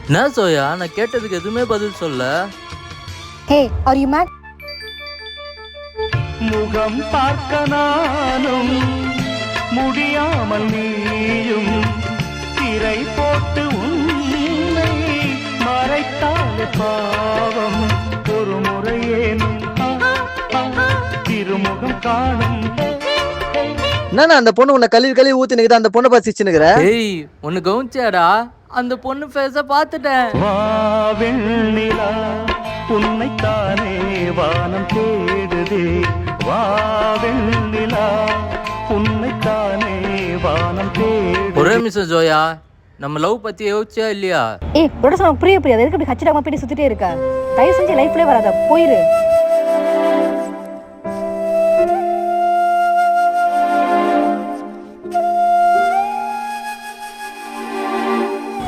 என்ன சோயா, நான் கேட்டதுக்கு எதுவுமே பதில் சொல்ல. Hey, are you mad? முகம் பார்க்க நானும் முடியாமல் நீயும் திரை போட்டு உன்னை மறைத்தாலே பாவம் ஒரு முறையேனும் திருமுகம் காணும். என்னண்ணா அந்த பொண்ணு உன்னை கழுவி ஊத்தினுக்குது, அந்த பொண்ணை பார்த்து சிரிச்சுனுக்குற? ஏய், ஒன்னு கவுனிச்சியாடா? அந்த பொண்ணு ஃபேஸ பார்த்துட்டேன். வா வெண்ணிலா உன்னைத்தானே வானம் தேடுதே, வா வெண்ணிலா உன்னைத்தானே வானம் தேடு. ஒரே நிமிஷம் ஜோயா, நம்ம லவ் பத்தி யோசிச்சியா இல்லையா? ஏய், புரியாது. எதுக்கு இப்படி ஹச்சிடாம போயிட்டு சுத்திட்டே இருக்க? தயவு செஞ்சு லைஃப்லயே வராத, போயிரு.